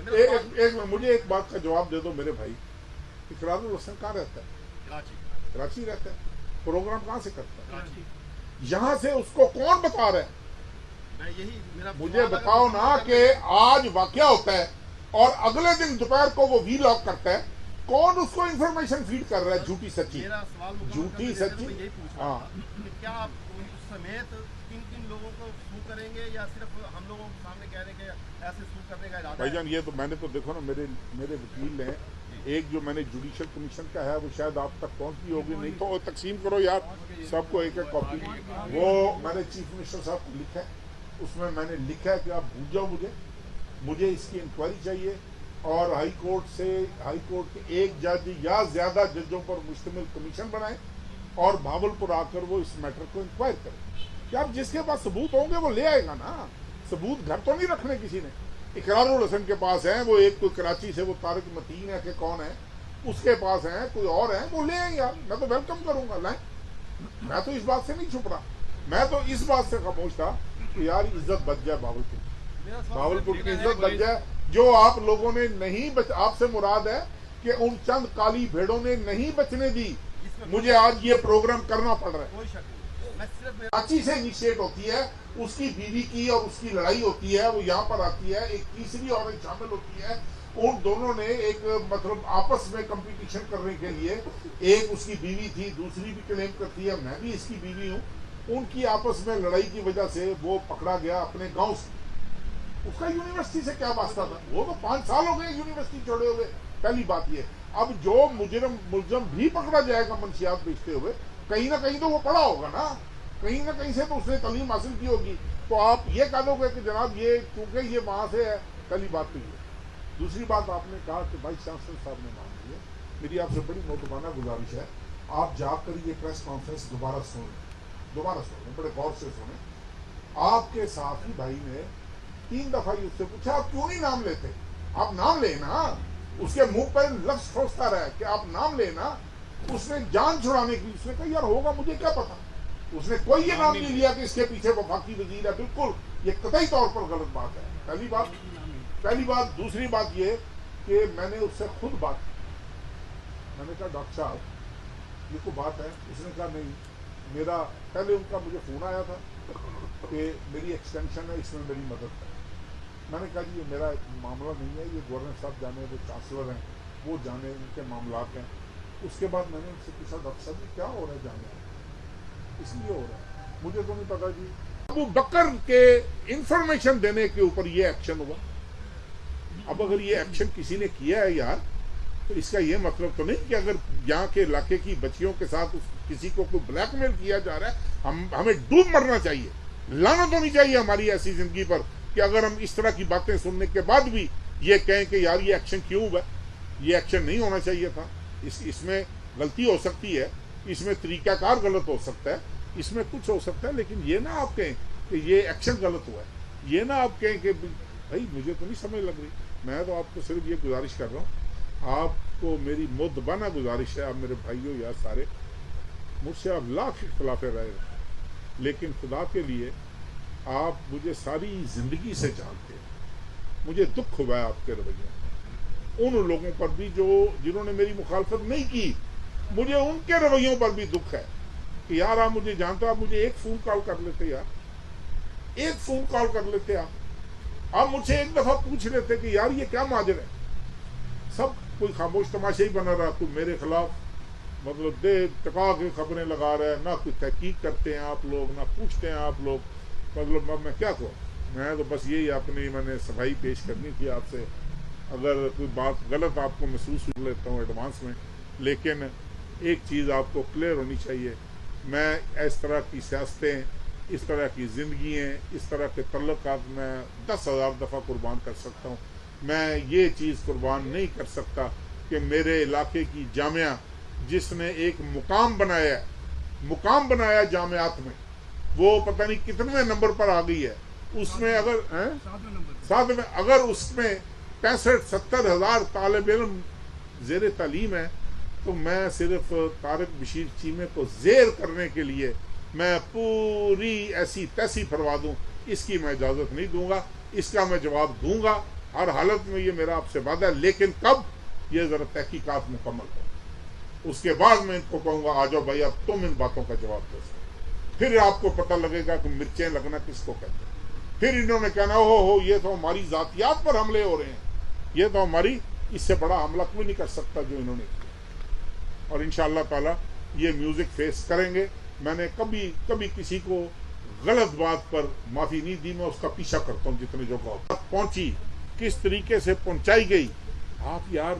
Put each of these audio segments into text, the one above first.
मुझे एक बात का जवाब दे दो मेरे भाई, इकरारुल हसन कहाँ रहता है? कराची रहता है। प्रोग्राम कहाँ से करता है? यहाँ से उसको कौन बता रहा है? मुझे बताओ ना कि आज वाकया होता है और अगले दिन दोपहर को वो वीलॉग करता है, कौन उसको इंफॉर्मेशन फीड कर रहा है? झूठी सच्ची, झूठी सच्ची। हाँ, क्या आप उस समेत किन लोगों को सू करेंगे या सिर्फ हम लोगों के सामने कह रहे हैं कि ऐसे सू करने का इरादा? भाईजान ये तो मैंने तो देखो ना, मेरे वकील ने एक जो मैंने जुडिशल कमीशन का है वो शायद आप तक पहुंचती होगी, नहीं तो तकसीम करो यार सबको एक एक कॉपी। वो मैंने चीफ मिनिस्टर साहब को लिखा है, उसमें मैंने लिखा है कि आप भूल जाओ, मुझे इसकी इंक्वायरी चाहिए और हाई कोर्ट के एक जज या ज्यादा जजों पर मुश्तमिल कमीशन बनाए और भावलपुर आकर वो इस मैटर को इंक्वायर करें। कि आप जिसके पास सबूत होंगे वो ले आएगा ना, सबूत घर तो नहीं रखने किसी ने। इकरारुल हसन के पास है, वो एक कोई कराची से वो तारिक मतीन है कि कौन है, उसके पास है, कोई और है, वो ले आए यार, मैं तो वेलकम करूंगा। लाए, मैं तो इस बात से नहीं छुप रहा, मैं तो इस बात से खामोश था कि यार इज्जत बच जाए भावलपुर की इज्जत बच जाए। जो आप लोगों ने नहीं आपसे मुराद है कि उन चंद काली भेड़ों ने नहीं बचने दी, मुझे आज ये प्रोग्राम करना पड़ रहा है। कराची से इनिशिएट होती है, उसकी बीवी की और उसकी लड़ाई होती है, वो यहाँ पर आती है, एक तीसरी औरत शामिल होती है, उन दोनों ने एक मतलब आपस में कंपटीशन करने के लिए, एक उसकी बीवी थी, दूसरी भी क्लेम करती है मैं भी इसकी बीवी हूँ, उनकी आपस में लड़ाई की वजह से वो पकड़ा गया अपने गांव से। उसका यूनिवर्सिटी से क्या वास्ता था? वो तो 5 साल हो गए यूनिवर्सिटी छोड़े हुए। पहली बात ये, अब जो मुजरम भी पकड़ा जाएगा मंशियात बेचते हुए, कहीं ना कहीं तो वो पढ़ा होगा ना, कहीं ना कहीं से तो उसने तालीम हासिल की होगी। तो आप ये कह दोगे कि जनाब ये क्योंकि ये वहां से है। पहली बात तो ये। दूसरी बात, आपने कहा कि वाइस चांसलर साहब ने मान लिया, मेरी आपसे बड़ी मोहतबाना गुजारिश है, आप जाकर ये प्रेस कॉन्फ्रेंस दोबारा सुने, बड़े गौर से सुने। आपके साथी भाई ने 3 दफा उससे पूछा आप क्यों नहीं नाम लेते? आप नाम लेना, उसके मुंह पर लफ्ज ठोसता रहा कि आप नाम लेना। उसने जान छुड़ाने की, उसने कहा यार होगा, मुझे क्या पता। उसने कोई ये नाम नहीं लिया कि इसके पीछे वफाकी वजीर है। बिल्कुल ये कतई तौर पर गलत बात है, पहली बात। दूसरी बात ये कि मैंने उससे खुद बात की, मैंने कहा डॉक्टर साहब ये कोई बात है? उसने कहा नहीं, मेरा पहले उनका मुझे फोन आया था कि मेरी एक्सटेंशन है, इसमें मेरी मदद है। मैंने कहा जी ये मेरा मामला नहीं है, ये गवर्नर साहब जाने, वो चांसलर हैं, वो जाने, उनके मामलात हैं। उसके बाद मैंने उनसे पूछा डॉक्टर साहब जी क्या हो रहा है जाने? इसलिए हो रहा है, मुझे तो नहीं पता जी। अबू बकर के इंफॉर्मेशन देने के ऊपर ये एक्शन हुआ। अब अगर ये एक्शन किसी ने किया है यार, तो इसका ये मतलब तो नहीं कि अगर यहाँ के इलाके की बच्चियों के साथ किसी को कोई ब्लैकमेल किया जा रहा है, हमें डूब मरना चाहिए। लानत होनी चाहिए हमारी ऐसी जिंदगी पर कि अगर हम इस तरह की बातें सुनने के बाद भी ये कहें कि यार ये एक्शन क्यों हुआ, ये एक्शन नहीं होना चाहिए था। इसमें गलती हो सकती है, इसमें तरीकाकार गलत हो सकता है, इसमें कुछ हो सकता है, लेकिन ये ना आप कहें कि ये एक्शन गलत हुआ है, ये ना आप कहें कि भाई मुझे तो नहीं समझ लग रही। मैं तो आपको सिर्फ ये गुजारिश कर रहा हूँ, आपको मेरी मुद्दबाना गुजारिश है, आप मेरे भाइयों यार सारे, मुझसे आप लाख इख्तलाफे राय रखें, लेकिन खुदा के लिए आप मुझे सारी जिंदगी से जानते हैं, मुझे दुख हुआ है आपके रवैये। उन लोगों पर भी जिन्होंने मेरी मुखालफत नहीं की, मुझे उनके रवैयों पर भी दुख है कि यार आप मुझे जानते हो, आप मुझे एक फोन कॉल कर लेते, यार एक फोन कॉल कर लेते, आप मुझसे एक दफा पूछ लेते कि यार ये क्या माजरा है। सब कोई खामोश तमाशा ही बना रहा, कोई मेरे खिलाफ मतलब दे टका के खबरें लगा रहा है, ना कोई तहकीक करते हैं आप लोग, ना पूछते हैं आप लोग। मतलब मैं क्या कहूँ, मैं तो बस यही अपनी मैंने सफाई पेश करनी थी आपसे। अगर कोई बात गलत आपको महसूस कर लेता हूँ एडवांस में, लेकिन एक चीज़ आपको क्लियर होनी चाहिए, मैं इस तरह की सियासतें, इस तरह की ज़िंदगियाँ, इस तरह के तल्लुकात मैं 10,000 दफ़ा कुर्बान कर सकता हूँ। मैं ये चीज़ कुर्बान नहीं कर सकता कि मेरे इलाके की जामिया जिसने एक मुकाम बनाया जामियात में, वो पता नहीं कितने नंबर पर आ गई है, उसमें अगर 7वें अगर उसमें 65-70 हज़ार तालिब इल्म ज़ेर तालीम है, तो मैं सिर्फ तारिक बशीर चीमे को ज़ेर करने के लिए मैं पूरी ऐसी तैसी फरवा दूँ, इसकी मैं इजाज़त नहीं दूंगा। इसका मैं जवाब दूंगा ہر حالت میں یہ میرا آپ سے وعدہ ہے، لیکن کب؟ یہ ذرا تحقیقات مکمل ہو، اس کے بعد میں ان کو کہوں گا آ جاؤ بھائی اب تم ان باتوں کا جواب دو سکتے، پھر آپ کو پتہ لگے گا کہ مرچیں لگنا کس کو کہتے ہیں۔ پھر انہوں نے کہنا ہو یہ تو ہماری ذاتیات پر حملے ہو رہے ہیں، یہ تو ہماری، اس سے بڑا حملہ کوئی نہیں کر سکتا جو انہوں نے کیا۔ اور انشاءاللہ تعالی یہ میوزک فیس کریں گے۔ میں نے کبھی کسی کو غلط بات پر معافی نہیں دی، میں اس کا پیچھا کرتا ہوں جتنے جو بات پہنچی کس طریقے سے پہنچائی گئی۔ آپ یار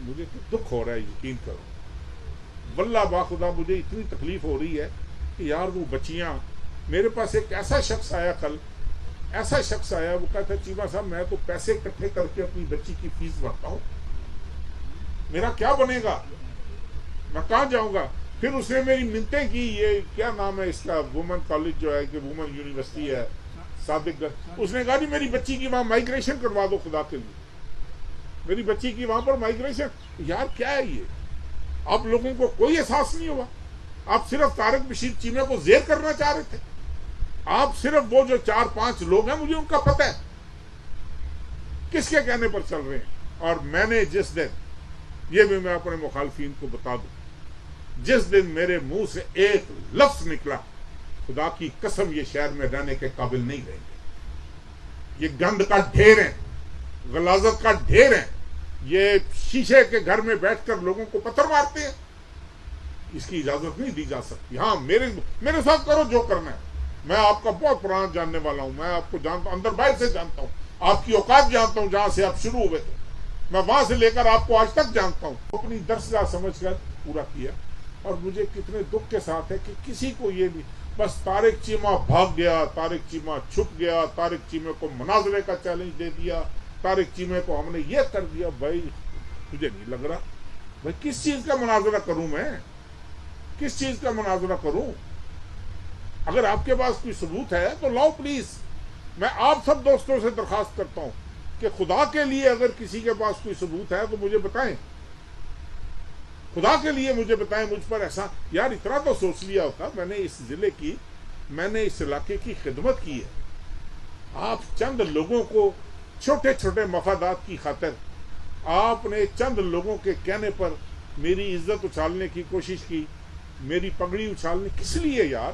مجھے تو دکھ ہو رہا ہے، یقین کرو واللہ باخدا مجھے اتنی تکلیف ہو رہی ہے کہ یار وہ بچیاں، میرے پاس ایک ایسا شخص آیا کل، وہ کہتا ہے چیمہ صاحب میں تو پیسے اکٹھے کر کے اپنی بچی کی فیس بھرتا ہوں، میرا کیا بنے گا، میں کہاں جاؤں گا؟ پھر اس نے میری منتیں کی، یہ کیا نام ہے اس کا، وومن کالج جو ہے کہ وومن یونیورسٹی ہے صادق گنج، اس نے کہا جی میری بچی کی وہاں مائیگریشن کروا دو خدا کے لیے، میری بچی کی وہاں پر مائیگریشن۔ یار کیا ہے یہ؟ آپ لوگوں کو کوئی احساس نہیں ہوا؟ آپ صرف طارق بشیر چیمہ کو زیر کرنا چاہ رہے تھے؟ آپ صرف وہ جو 4-5 لوگ ہیں مجھے ان کا پتہ ہے کس کے کہنے پر چل رہے ہیں۔ اور میں نے جس دن، یہ بھی میں اپنے مخالفین کو بتا دوں، جس دن میرے منہ سے ایک لفظ نکلا خدا کی قسم یہ شہر میں رہنے کے قابل نہیں رہیں گے، یہ گند کا ڈھیر ہے، غلاظت کا ڈھیر ہے، یہ شیشے کے گھر میں بیٹھ کر لوگوں کو پتھر مارتے ہیں، اس کی اجازت نہیں دی جا سکتی۔ ہاں میرے ساتھ کرو جو کرنا ہے، میں آپ کا بہت پرانا جاننے والا ہوں، میں آپ کو جانتا ہوں، اندر باہر سے جانتا ہوں، آپ کی اوقات جانتا ہوں، جہاں سے آپ شروع ہوئے تھے میں وہاں سے لے کر آپ کو آج تک جانتا ہوں، اپنی درسگاہ سمجھ کر پورا کیا۔ اور مجھے کتنے دکھ کے ساتھ ہے کہ کسی کو یہ بھی، بس طارق چیمہ بھاگ گیا، طارق چیمہ چھپ گیا، طارق چیمہ کو مناظرے کا چیلنج دے دیا، طارق چیمہ کو ہم نے یہ کر دیا۔ بھائی مجھے نہیں لگ رہا، بھائی کس چیز کا مناظرہ کروں میں، کس چیز کا مناظرہ کروں؟ اگر آپ کے پاس کوئی ثبوت ہے تو لاؤ پلیز۔ میں آپ سب دوستوں سے درخواست کرتا ہوں کہ خدا کے لیے اگر کسی کے پاس کوئی ثبوت ہے تو مجھے بتائیں، خدا کے لیے مجھے بتائیں۔ مجھ پر ایسا یار اتنا تو سوچ لیا ہوتا، میں نے اس ضلع کی، میں نے اس علاقے کی خدمت کی ہے۔ آپ چند لوگوں کو چھوٹے چھوٹے مفادات کی خاطر آپ نے چند لوگوں کے کہنے پر میری عزت اچھالنے کی کوشش کی، میری پگڑی اچھالنے، کس لیے یار؟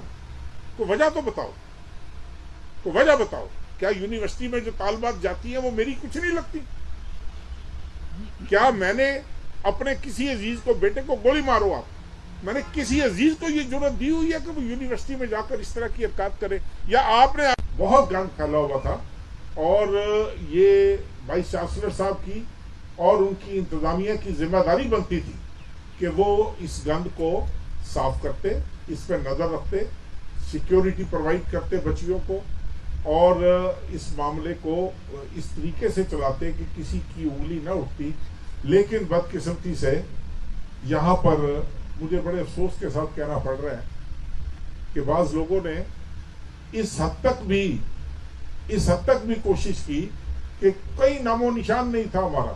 کوئی وجہ تو بتاؤ، کوئی وجہ بتاؤ۔ کیا یونیورسٹی میں جو طالبات جاتی ہیں وہ میری کچھ نہیں لگتی؟ کیا میں نے اپنے کسی عزیز کو، بیٹے کو گولی مارو آپ، میں نے کسی عزیز کو یہ جرأت دی ہوئی ہے کہ وہ یونیورسٹی میں جا کر اس طرح کی حرکات کرے؟ یا آپ نے بہت گند پھیلا ہوا تھا، اور یہ وائس چانسلر صاحب کی اور ان کی انتظامیہ کی ذمہ داری بنتی تھی کہ وہ اس گند کو صاف کرتے، اس پہ نظر رکھتے، سیکیورٹی پرووائڈ کرتے بچیوں کو، اور اس معاملے کو اس طریقے سے چلاتے کہ کسی کی انگلی نہ اٹھتی۔ لیکن بدقسمتی سے یہاں پر مجھے بڑے افسوس کے ساتھ کہنا پڑ رہا ہے کہ بعض لوگوں نے اس حد تک بھی کوشش کی کہ کوئی نام و نشان نہیں تھا ہمارا۔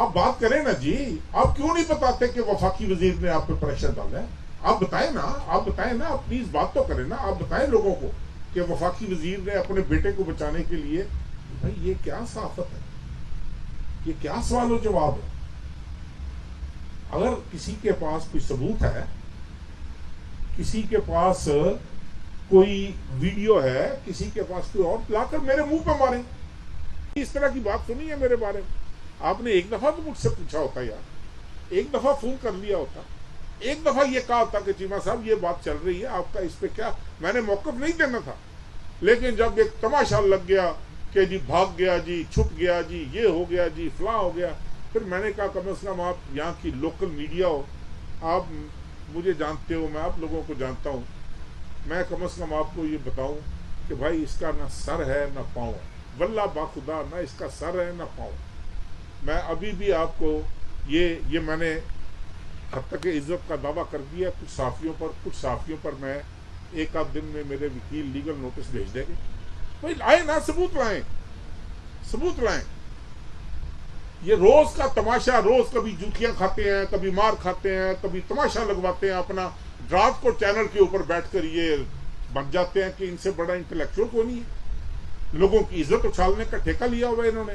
آپ بات کریں نا جی، آپ کیوں نہیں بتاتے کہ وفاقی وزیر نے آپ پہ پریشر ڈالا ہے؟ آپ بتائیں نا، آپ پلیز بات تو کریں نا، آپ بتائیں لوگوں کو کہ وفاقی وزیر نے اپنے بیٹے کو بچانے کے لیے۔ بھائی یہ کیا صحافت ہے، یہ کیا سوال و جواب ہے؟ اگر کسی کے پاس کوئی ثبوت ہے، کسی کے پاس کوئی ویڈیو ہے، کسی کے پاس کوئی اور، لا کر میرے منہ پہ ماریں۔ اس طرح کی بات سنی ہے میرے بارے میں؟ آپ نے ایک دفعہ تو مجھ سے پوچھا ہوتا یار، ایک دفعہ فون کر لیا ہوتا، ایک دفعہ یہ کہا ہوتا کہ چیمہ صاحب یہ بات چل رہی ہے آپ کا، اس پہ کیا؟ میں نے موقف نہیں دینا تھا، لیکن جب ایک تماشا لگ گیا کہ جی بھاگ گیا جی، چھپ گیا جی، یہ ہو گیا جی، فلاں ہو گیا، پھر میں نے کہا کم از کم آپ یہاں کی لوکل میڈیا ہو، آپ مجھے جانتے ہو، میں آپ لوگوں کو جانتا ہوں، میں کم از کم آپ کو یہ بتاؤں کہ بھائی اس کا نہ سر ہے نہ پاؤں ہے، واللہ باخدا نہ اس کا سر ہے نہ پاؤں۔ میں ابھی بھی آپ کو یہ میں نے حد تک عزت کا دعویٰ کر دیا کچھ صحافیوں پر میں ایک آدھ دن میں میرے وکیل لیگل نوٹس بھیج دیں گے۔ بھائی لائیں نا، ثبوت لائیں۔ یہ روز کا تماشا، روز کبھی جوتیاں کھاتے ہیں، کبھی مار کھاتے ہیں، کبھی تماشا لگواتے ہیں اپنا، رات کو چینل کے اوپر بیٹھ کر یہ بن جاتے ہیں کہ ان سے بڑا انٹلیکچوئل کوئی نہیں ہے۔ لوگوں کی عزت اچھالنے کا ٹھیکہ لیا ہوا ہے انہوں نے.